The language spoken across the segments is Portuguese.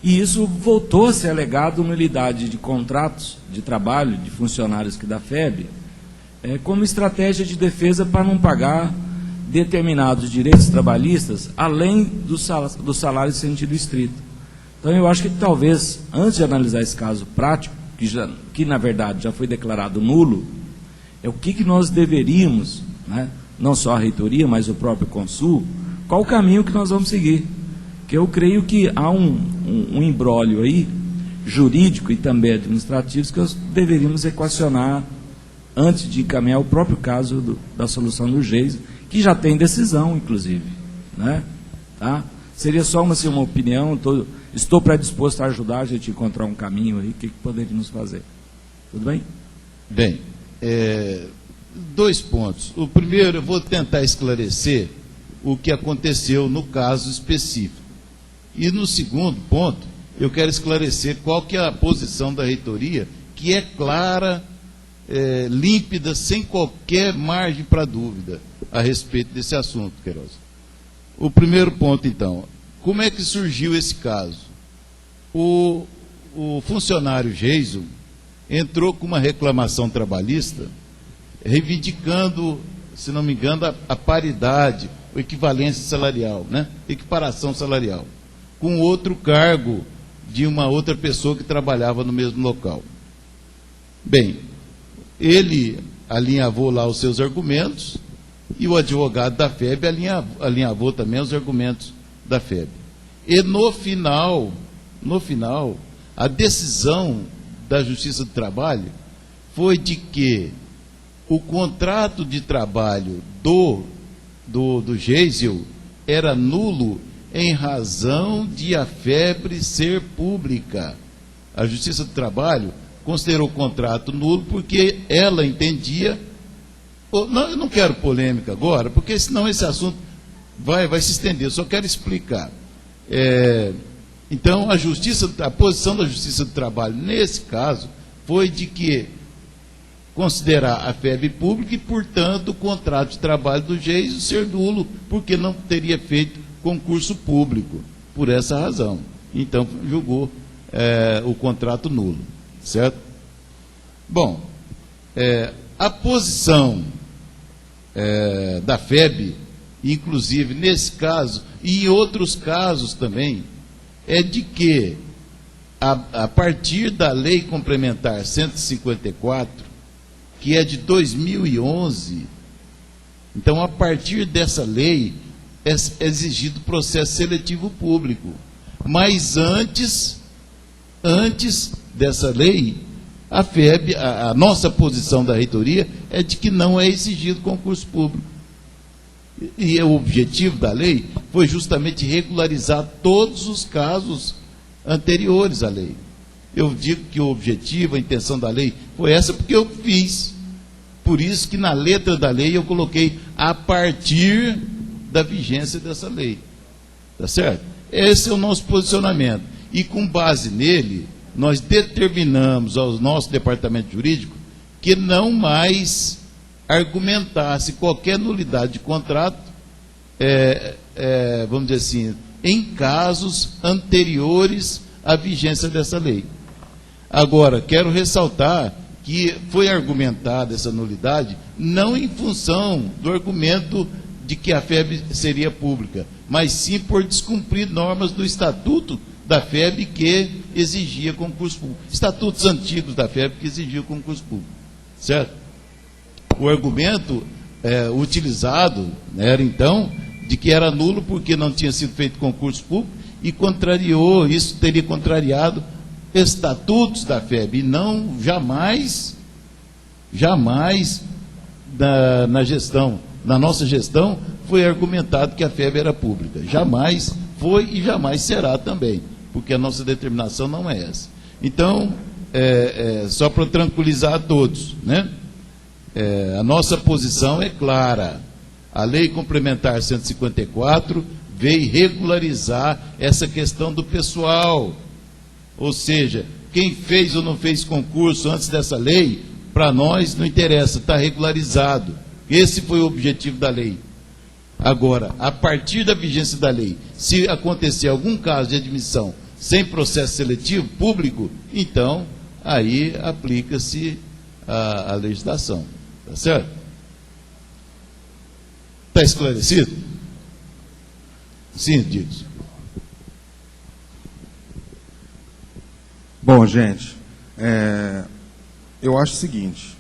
E isso voltou a ser alegado na nulidade de contratos de trabalho de funcionários que da FEB, como estratégia de defesa para não pagar determinados direitos trabalhistas, além do salário em sentido estrito. Então, eu acho que talvez, antes de analisar esse caso prático, que na verdade já foi declarado nulo, é o que nós deveríamos, né, não só a reitoria, mas o próprio Consul, qual o caminho que nós vamos seguir. Que eu creio que há um imbróglio aí, jurídico e também administrativo, que nós deveríamos equacionar antes de encaminhar o próprio caso da solução do GEIS, que já tem decisão, inclusive. Né? Tá? Seria só uma opinião, estou predisposto a ajudar a gente a encontrar um caminho aí, o que poderíamos fazer. Tudo bem? Bem, 2 pontos. O primeiro, eu vou tentar esclarecer o que aconteceu no caso específico. E no segundo ponto, eu quero esclarecer qual que é a posição da reitoria, que é clara, límpida, sem qualquer margem para dúvida a respeito desse assunto, Queiroz. O primeiro ponto, então, como é que surgiu esse caso? O funcionário Geiso entrou com uma reclamação trabalhista, reivindicando, se não me engano, a paridade, a equivalência salarial, né? Equiparação salarial, com outro cargo de uma outra pessoa que trabalhava no mesmo local. Bem, ele alinhavou lá os seus argumentos e o advogado da FEB alinhavou também os argumentos da FEB. E no final, a decisão da Justiça do Trabalho foi de que o contrato de trabalho do Geisel era nulo em razão de a FEB ser pública. A Justiça do Trabalho considerou o contrato nulo porque ela entendia... Não, eu não quero polêmica agora, porque senão esse assunto vai se estender, eu só quero explicar. Então, a posição da Justiça do Trabalho, nesse caso, foi de que considerar a FEB pública e, portanto, o contrato de trabalho do Geisel ser nulo, porque não teria feito concurso público, por essa razão. Então, julgou o contrato nulo, certo? Bom, a posição da FEB, inclusive nesse caso, e em outros casos também, é de que, a partir da Lei Complementar 154, que é de 2011, então, a partir dessa lei, é exigido processo seletivo público. Mas antes dessa lei, a FEB, a nossa posição da reitoria é de que não é exigido concurso público. E o objetivo da lei foi justamente regularizar todos os casos anteriores à lei. Eu digo que o objetivo, a intenção da lei foi essa porque eu fiz. Por isso que na letra da lei eu coloquei a partir da vigência dessa lei. Tá certo? Esse é o nosso posicionamento. E com base nele, nós determinamos ao nosso departamento jurídico que não mais argumentasse qualquer nulidade de contrato, vamos dizer assim, em casos anteriores à vigência dessa lei. Agora, quero ressaltar que foi argumentada essa nulidade não em função do argumento de que a FEB seria pública, mas sim por descumprir normas do Estatuto da FEB que exigia concurso público. Estatutos antigos da FEB que exigiam concurso público. Certo? O argumento utilizado era, então, de que era nulo porque não tinha sido feito concurso público e contrariou, isso teria contrariado estatutos da FEB, e não jamais na nossa gestão foi argumentado que a FEB era pública. Jamais foi e jamais será também, porque a nossa determinação não é essa. Então, só para tranquilizar a todos, né? A nossa posição é clara. A Lei Complementar 154 veio regularizar essa questão do pessoal. Ou seja, quem fez ou não fez concurso antes dessa lei, para nós não interessa, está regularizado. Esse foi o objetivo da lei. Agora, a partir da vigência da lei, se acontecer algum caso de admissão sem processo seletivo público, então aí aplica-se a legislação. Tá certo? Está esclarecido? Sim, Dito. Bom, gente, eu acho o seguinte,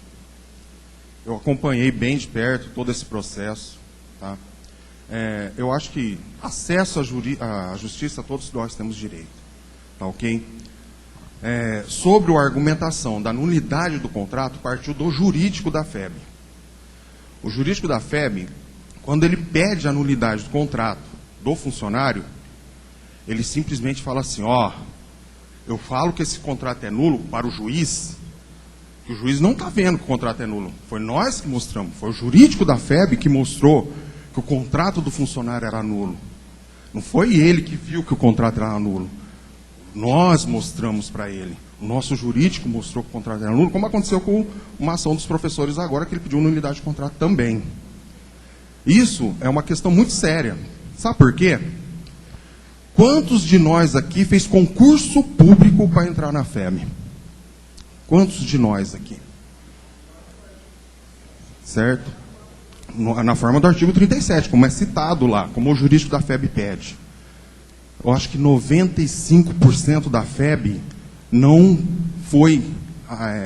eu acompanhei bem de perto todo esse processo, tá? Eu acho que acesso à justiça todos nós temos direito, tá ok? Sobre a argumentação da nulidade do contrato, partiu do jurídico da FEB. O jurídico da FEB, quando ele pede a nulidade do contrato do funcionário, ele simplesmente fala assim, eu falo que esse contrato é nulo para o juiz, que o juiz não está vendo que o contrato é nulo. Foi nós que mostramos, foi o jurídico da FEB que mostrou que o contrato do funcionário era nulo. Não foi ele que viu que o contrato era nulo. Nós mostramos para ele. O nosso jurídico mostrou que o contrato era nulo, como aconteceu com uma ação dos professores agora, que ele pediu nulidade de contrato também. Isso é uma questão muito séria. Sabe por quê? Quantos de nós aqui fez concurso público para entrar na FEB? Quantos de nós aqui? Certo? Na forma do artigo 37, como é citado lá, como o jurídico da FEB pede. Eu acho que 95% da FEB não foi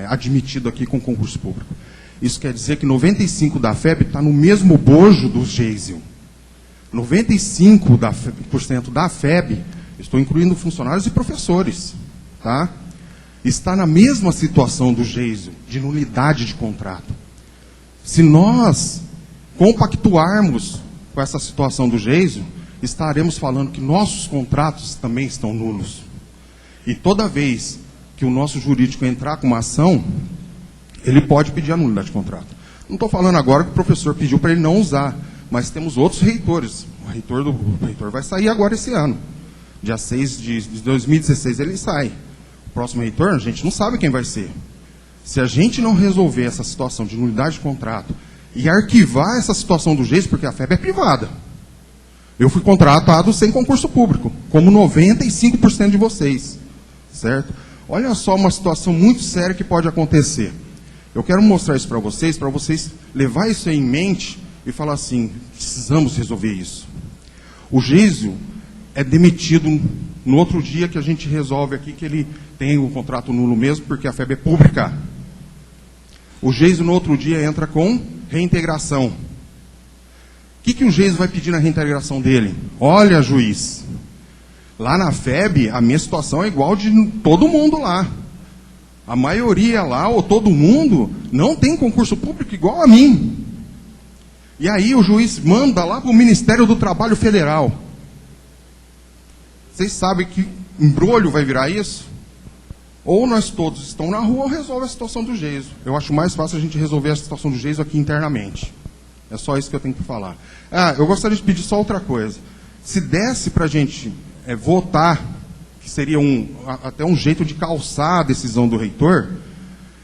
admitido aqui com concurso público. Isso quer dizer que 95% da FEB está no mesmo bojo do Geisel. 95% da FEB, estou incluindo funcionários e professores, tá? Está na mesma situação do Geisel, de nulidade de contrato. Se nós compactuarmos com essa situação do Geisel, estaremos falando que nossos contratos também estão nulos. E toda vez que o nosso jurídico entrar com uma ação, ele pode pedir a nulidade de contrato. Não estou falando agora que o professor pediu para ele não usar, mas temos outros reitores. O reitor vai sair agora esse ano. Dia 6 de 2016 ele sai. O próximo reitor, a gente não sabe quem vai ser. Se a gente não resolver essa situação de nulidade de contrato e arquivar essa situação do Geisel, porque a FEB é privada. Eu fui contratado sem concurso público, como 95% de vocês. Certo? Olha só uma situação muito séria que pode acontecer. Eu quero mostrar isso para vocês levar isso em mente e falar assim, precisamos resolver isso. O Geisel é demitido no outro dia que a gente resolve aqui que ele tem o contrato nulo mesmo, porque a FEB é pública. O Geisel no outro dia entra com reintegração. O que o Geisel vai pedir na reintegração dele? Olha, juiz, lá na FEB a minha situação é igual de todo mundo lá. A maioria lá, ou todo mundo, não tem concurso público igual a mim. E aí o juiz manda lá para o Ministério do Trabalho Federal. Vocês sabem que embrolho vai virar isso? Ou nós todos estamos na rua ou resolve a situação do Geisel. Eu acho mais fácil a gente resolver a situação do Geisel aqui internamente. É só isso que eu tenho que falar. Eu gostaria de pedir só outra coisa. Se desse para a gente votar, que seria até um jeito de calçar a decisão do reitor,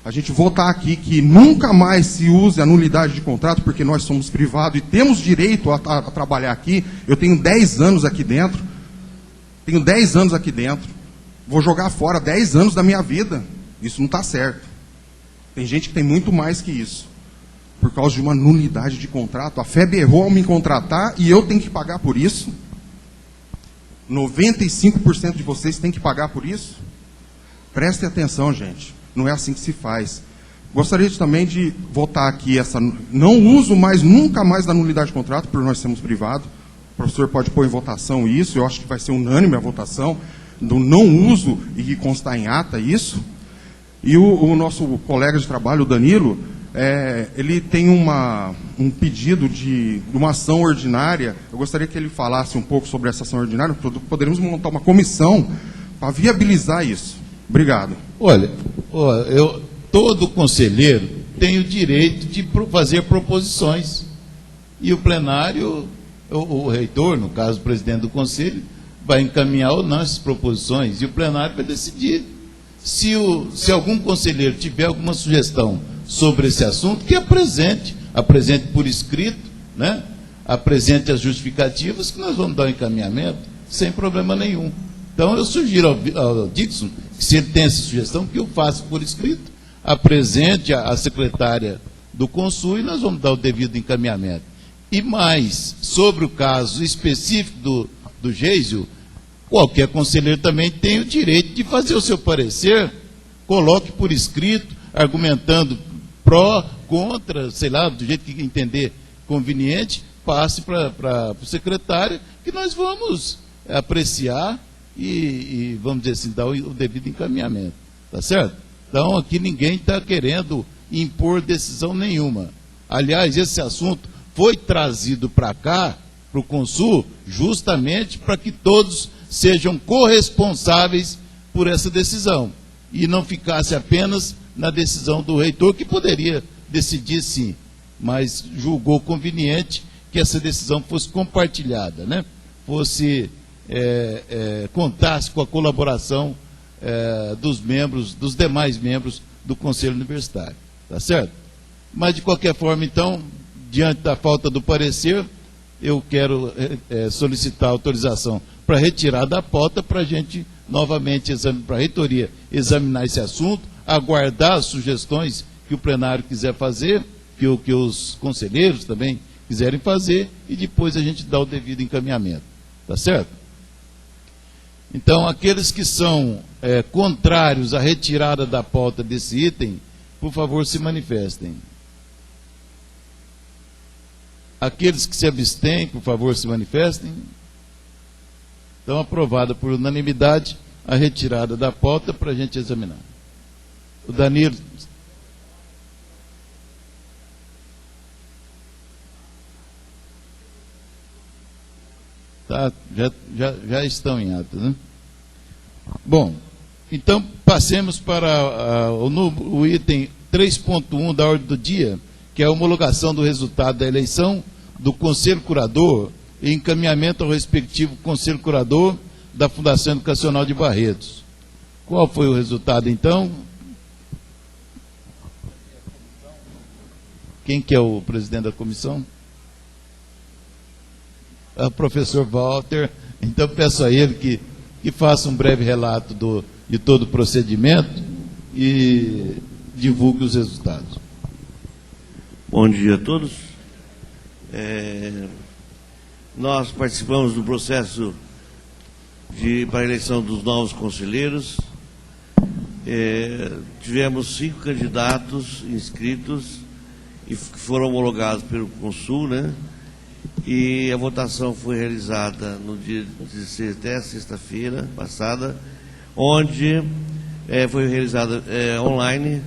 a gente votar aqui que nunca mais se use a nulidade de contrato, porque nós somos privados e temos direito a trabalhar aqui. Eu tenho 10 anos aqui dentro. Vou jogar fora 10 anos da minha vida. Isso não está certo. Tem gente que tem muito mais que isso. Por causa de uma nulidade de contrato. A FEB errou ao me contratar e eu tenho que pagar por isso. 95% de vocês têm que pagar por isso. Prestem atenção, gente. Não é assim que se faz. Gostaria também de votar aqui não uso mais, nunca mais da nulidade de contrato, porque nós somos privados. O professor pode pôr em votação isso, eu acho que vai ser unânime a votação, do não uso e constar em ata isso. E o nosso colega de trabalho, o Danilo, ele tem um pedido de uma ação ordinária. Eu gostaria que ele falasse um pouco sobre essa ação ordinária, poderíamos montar uma comissão para viabilizar isso. Obrigado. Olha, todo conselheiro tem o direito de fazer proposições. E o plenário, o reitor, no caso o presidente do conselho, vai encaminhar ou não essas proposições. E o plenário vai decidir. Se algum conselheiro tiver alguma sugestão sobre esse assunto, que apresente por escrito, né? Apresente as justificativas, que nós vamos dar um encaminhamento, sem problema nenhum. Então, eu sugiro ao Dixon, que se ele tem essa sugestão, que o faça por escrito, apresente a secretária do Consul e nós vamos dar o devido encaminhamento. E mais, sobre o caso específico do Geisel, qualquer conselheiro também tem o direito de fazer o seu parecer, coloque por escrito, argumentando pró, contra, sei lá, do jeito que entender conveniente, passe para o secretário, que nós vamos apreciar e, vamos dizer assim, dar o devido encaminhamento. Tá certo? Então, aqui ninguém está querendo impor decisão nenhuma. Aliás, esse assunto foi trazido para cá, para o Consul, justamente para que todos sejam corresponsáveis por essa decisão e não ficasse apenas na decisão do reitor, que poderia decidir sim, mas julgou conveniente que essa decisão fosse compartilhada, né? Fosse, contasse com a colaboração dos membros, dos demais membros do Conselho Universitário, tá certo? Mas, de qualquer forma, então, diante da falta do parecer, eu quero solicitar autorização para retirar da pauta, para a gente novamente, para a reitoria, examinar esse assunto, aguardar as sugestões que o plenário quiser fazer, que os conselheiros também quiserem fazer, e depois a gente dá o devido encaminhamento. Tá certo? Então, aqueles que são contrários à retirada da pauta desse item, por favor, se manifestem. Aqueles que se abstêm, por favor, se manifestem. Então, aprovada por unanimidade a retirada da pauta para a gente examinar. O Danilo. Tá, já estão em ata, né? Bom, então passemos para o item 3.1 da ordem do dia, que é a homologação do resultado da eleição do Conselho Curador e encaminhamento ao respectivo Conselho Curador da Fundação Educacional de Barretos. Qual foi o resultado, então? Quem que é o presidente da comissão? É o professor Walter. Então, peço a ele que faça um breve relato de todo o procedimento e divulgue os resultados. Bom dia a todos. Nós participamos do processo para a eleição dos novos conselheiros. Tivemos 5 candidatos inscritos e que foram homologados pelo Consul, né? E a votação foi realizada no dia de até sexta-feira passada, onde foi realizada online,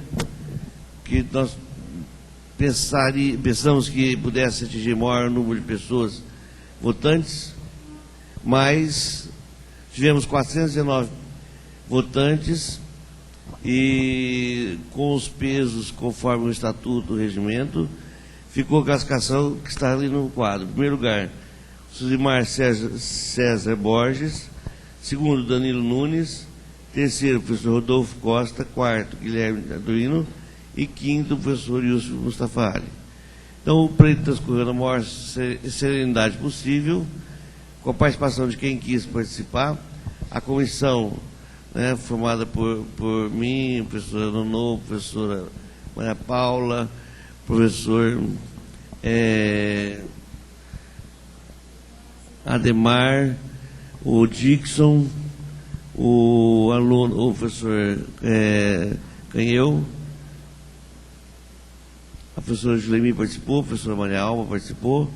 que nós pensamos que pudesse atingir maior número de pessoas votantes, mas tivemos 419 votantes e com os pesos conforme o estatuto, o regimento, ficou a classificação que está ali no quadro. Em primeiro lugar, Suzimar César Borges. Segundo, Danilo Nunes. Terceiro, professor Rodolfo Costa. Quarto, Guilherme Arduino. E quinto, professor Yusuf Mustafa Ali. Então, o pleito transcorreu na maior serenidade possível, com a participação de quem quis participar. A comissão, né, formada por mim, professora Nonô, professora Maria Paula, professor Ademar, o Dixon, o aluno, o professor Canheu, a professora Julemi participou, a professora Maria Alba participou,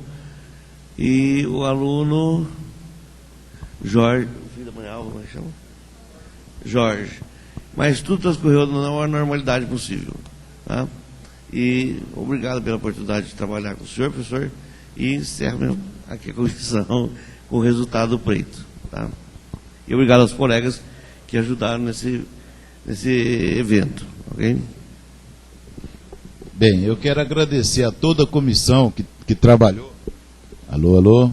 e o aluno Jorge, o filho da Maria Alba, como é que chama? Jorge. Mas tudo transcorreu na maior normalidade possível, tá? E obrigado pela oportunidade de trabalhar com o senhor, professor, e encerro aqui a comissão com o resultado do pleito, tá? E obrigado aos colegas que ajudaram nesse evento, ok? Bem, eu quero agradecer a toda a comissão que trabalhou. Alô, alô?